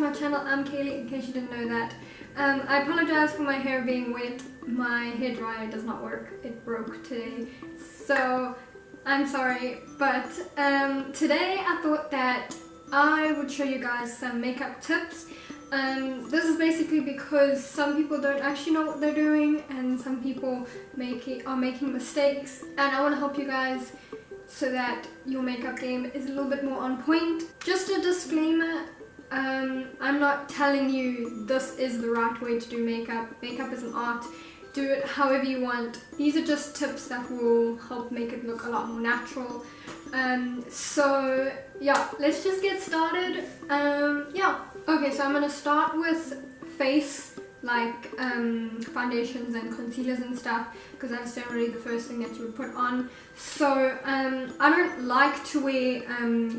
my channel. I'm Kayleigh, in case you didn't know that. I apologize for my hair being wet. My hairdryer does not work. It broke today, so I'm sorry. But today I thought that I would show you guys some makeup tips. This is basically because some people don't actually know what they're doing, and some people are making mistakes, and I want to help you guys so that your makeup game is a little bit more on point. Just a disclaimer, I'm not telling you this is the right way to do makeup. Makeup is an art. Do it however you want. These are just tips that will help make it look a lot more natural. So yeah, let's just get started. Okay, so I'm gonna start with face, like foundations and concealers and stuff, because that's generally the first thing that you would put on. So I don't like to wear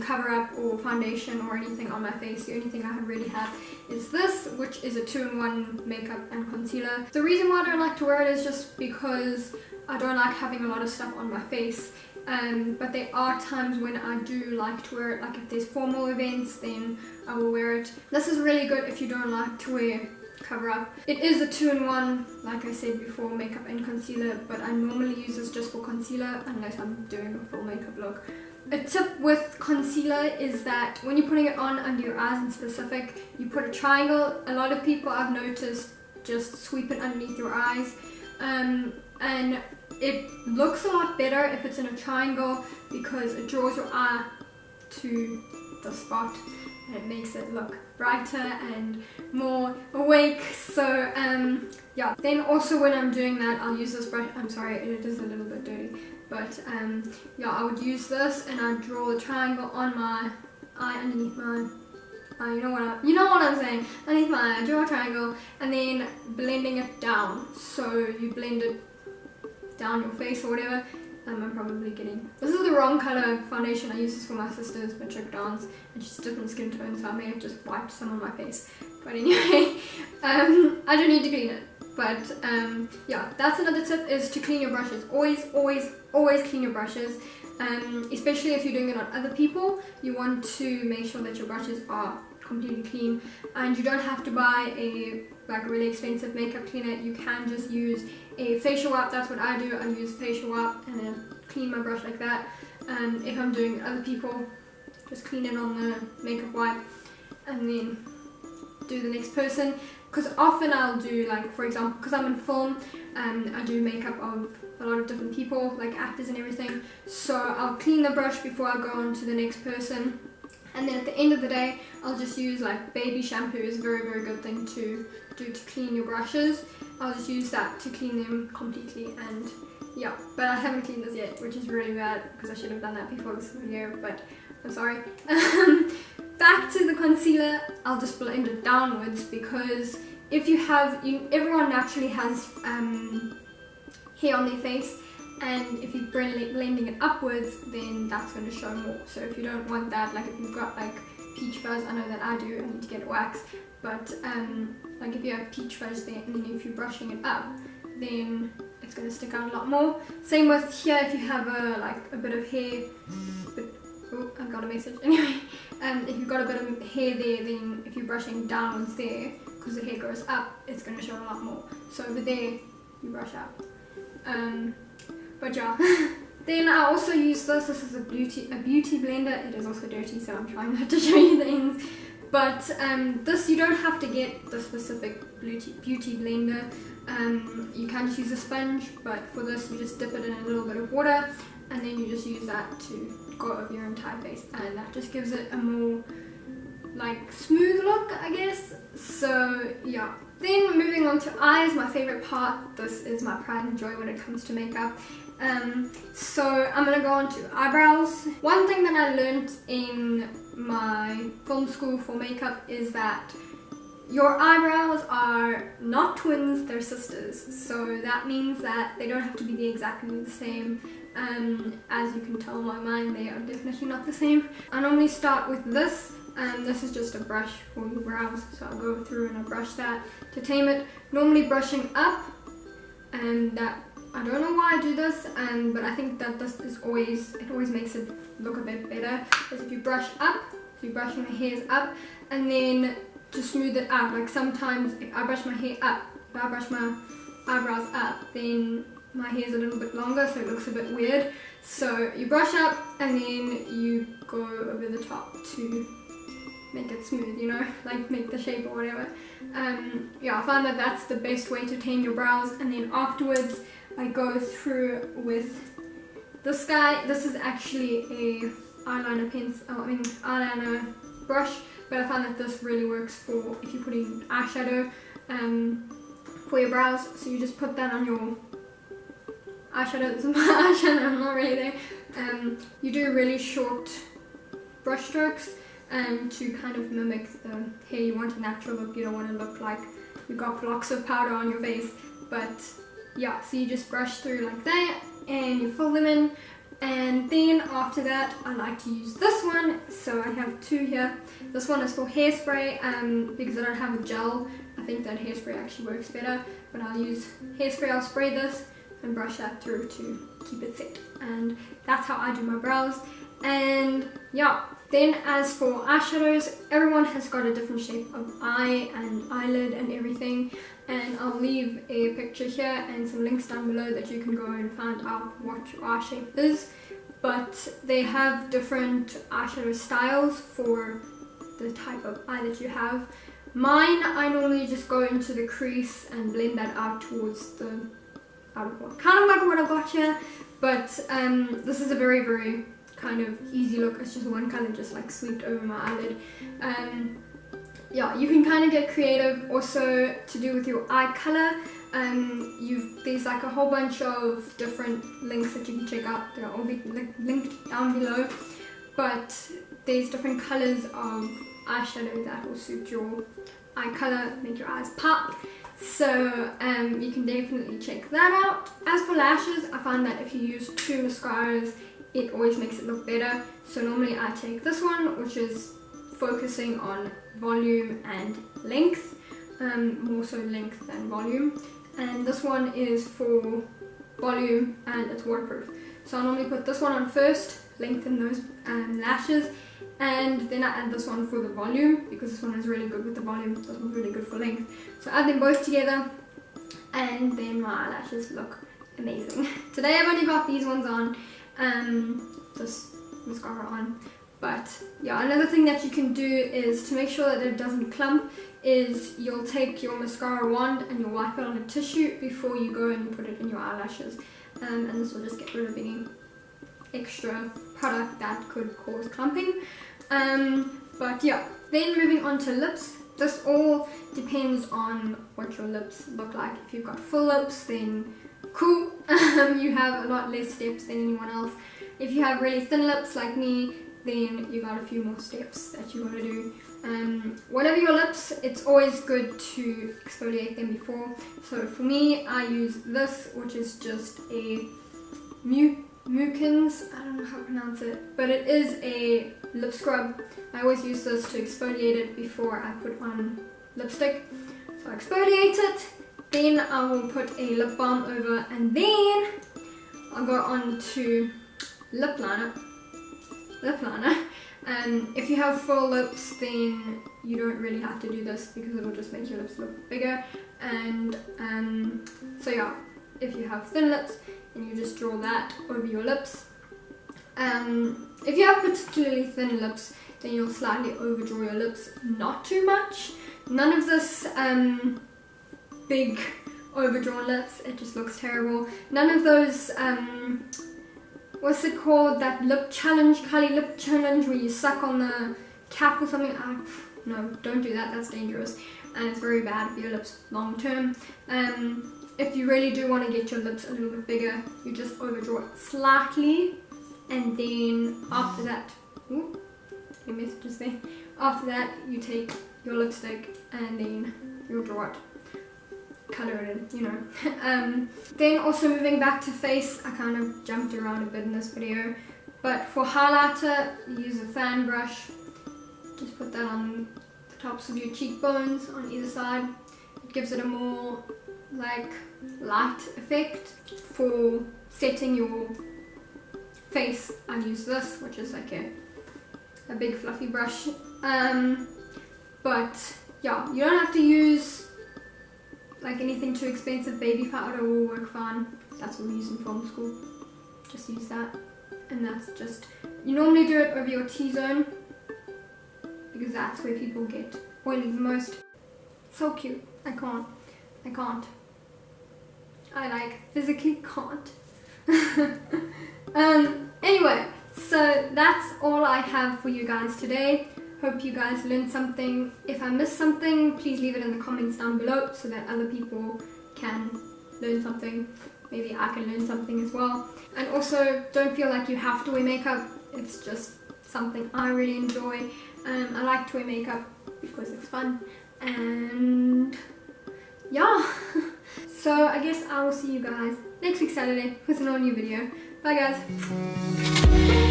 cover up or foundation or anything on my face. The only thing I really have is this, which is a 2-in-1 makeup and concealer. The reason why I don't like to wear it is just because I don't like having a lot of stuff on my face. But there are times when I do like to wear it, like if there's formal events, then I will wear it. This is really good if you don't like to wear cover up. It is a 2-in-1, like I said before, makeup and concealer, but I normally use this just for concealer unless I'm doing a full makeup look. A tip with concealer is that when you're putting it on under your eyes in specific, you put a triangle. A lot of people, I've noticed, just sweep it underneath your eyes, and it looks a lot better if it's in a triangle because it draws your eye to the spot and it makes it look brighter and more awake. So yeah, then also when I'm doing that, I'll use this brush. I'm sorry, it is a little bit dirty, but yeah, I would use this and I draw the triangle on my eye underneath my you know what I'm saying, underneath my eye. I draw a triangle and then blending it down, so you blend it down your face or whatever. I'm probably getting, this is the wrong color foundation. I use this for my sister's matric dance and she's different skin tone, so I may have just wiped some on my face, but anyway, I don't need to clean it. But yeah, that's another tip, is to clean your brushes. Always clean your brushes, especially if you're doing it on other people. You want to make sure that your brushes are completely clean, and you don't have to buy a really expensive makeup cleaner. You can just use a facial wipe. That's what I do. I use facial wipe and then clean my brush like that. If I'm doing other people, just clean it on the makeup wipe and then do the next person. Because often I'll do, like, for example, because I'm in film, I do makeup of a lot of different people, like actors and everything. So I'll clean the brush before I go on to the next person. And then at the end of the day, I'll just use, like, baby shampoo is a very good thing to do to clean your brushes. I'll just use that to clean them completely, and yeah. But I haven't cleaned this yet, which is really bad because I should have done that before this video, but I'm sorry. Back to the concealer, I'll just blend it downwards, because if you have, everyone naturally has hair on their face, and if you're blending it upwards, then that's going to show more. So if you don't want that, like if you've got like peach fuzz, I know that I do, I need to get it waxed, but like if you have peach fuzz there and then if you're brushing it up, then it's going to stick out a lot more. Same with here, if you have a bit of hair, oh, I've got a message, anyway, if you've got a bit of hair there, then if you're brushing downwards there, because the hair goes up, it's going to show a lot more. So over there, you brush up. But yeah, then I also use this. This is a beauty blender. It is also dirty, so I'm trying not to show you the ends. But this, you don't have to get the specific beauty blender. You can just use a sponge, but for this you just dip it in a little bit of water and then you just use that to go over your entire face, and that just gives it a more like smooth look, I guess. So yeah. Then moving on to eyes, my favorite part. This is my pride and joy when it comes to makeup. So I'm gonna go on to eyebrows. One thing that I learned in my film school for makeup is that your eyebrows are not twins, they're sisters. So that means that they don't have to be exactly the same. As you can tell by mine, they are definitely not the same. I normally start with this. This is just a brush for your brows, so I'll go through and I'll brush that to tame it. Normally brushing up, and that, I don't know why I do this, but I think that this is it always makes it look a bit better, is if you brush up, so you're brushing the hairs up, and then to smooth it out. Like sometimes if I brush my hair up, if I brush my eyebrows up, then my hair is a little bit longer, so it looks a bit weird. So you brush up and then you go over the top to make it smooth, you know, like make the shape or whatever. Yeah, I find that that's the best way to tame your brows. And then afterwards I go through with this guy. This is actually a eyeliner eyeliner brush, but I find that this really works for if you're putting eyeshadow for your brows. So you just put that on your eyeshadow. This is my eyeshadow, I'm not really there. You do really short brush strokes to kind of mimic the hair. You want a natural look, you don't want to look like you've got blocks of powder on your face. But yeah, so you just brush through like that and you fill them in. And then after that I like to use this one. So I have two here. This one is for hairspray because I don't have a gel. I think that hairspray actually works better, but I'll use hairspray. I'll spray this and brush that through to keep it set, and that's how I do my brows. And yeah, then as for eyeshadows, everyone has got a different shape of eye and eyelid and everything, and I'll leave a picture here and some links down below that you can go and find out what your eye shape is. But they have different eyeshadow styles for the type of eye that you have. Mine, I normally just go into the crease and blend that out towards the outer corner, kind of like what I've got here. But this is a very, very kind of easy look. It's just one color just like swept over my eyelid. Yeah, you can kind of get creative also to do with your eye color. There's like a whole bunch of different links that you can check out. They'll all be linked down below. But there's different colors of eyeshadow that will suit your eye color, make your eyes pop. So you can definitely check that out. As for lashes, I find that if you use two mascaras, it always makes it look better. So normally I take this one, which is focusing on volume and length, more so length than volume. And this one is for volume and it's waterproof. So I normally put this one on first, lengthen those lashes, and then I add this one for the volume because this one is really good with the volume. This one's really good for length. So I add them both together and then my eyelashes look amazing. Today I've only got these ones on, this mascara on. But yeah, another thing that you can do is to make sure that it doesn't clump is you'll take your mascara wand and you'll wipe it on a tissue before you go and you put it in your eyelashes. And this will just get rid of any extra product that could cause clumping. But yeah, then moving on to lips. This all depends on what your lips look like. If you've got full lips, then cool. You have a lot less steps than anyone else. If you have really thin lips like me, then you got a few more steps that you want to do. Whatever your lips, it's always good to exfoliate them before. So for me, I use this, which is just a Mukins, I don't know how to pronounce it, but it is a lip scrub. I always use this to exfoliate it before I put on lipstick. So I exfoliate it, then I will put a lip balm over, and then I'll go on to lip liner. If you have full lips, then you don't really have to do this because it will just make your lips look bigger. And so yeah, if you have thin lips, then you just draw that over your lips. If you have particularly thin lips, then you'll slightly overdraw your lips, not too much. None of this big overdrawn lips, it just looks terrible. None of those what's it called, that lip challenge, Kayleigh lip challenge, where you suck on the cap or something. No, don't do that, that's dangerous and it's very bad for your lips long term. If you really do want to get your lips a little bit bigger, you just overdraw it slightly, and then after that, ooh, any messages there. After that, you take your lipstick and then you'll draw it, color it in, you know. Then also moving back to face, I kind of jumped around a bit in this video, but for highlighter, you use a fan brush. Just put that on the tops of your cheekbones on either side. It gives it a more like light effect. For setting your face, I use this, which is like a big fluffy brush. But yeah, you don't have to use like anything too expensive. Baby powder will work fine. That's what we use in film school. Just use that. And that's just, you normally do it over your T-zone because that's where people get oily the most. So cute. I can't. I like physically can't. Anyway, so that's all I have for you guys today. Hope you guys learned something. If I missed something, please leave it in the comments down below so that other people can learn something. Maybe I can learn something as well. And also, don't feel like you have to wear makeup. It's just something I really enjoy. I like to wear makeup because it's fun. And yeah. So I guess I will see you guys next week Saturday with an all new video. Bye guys.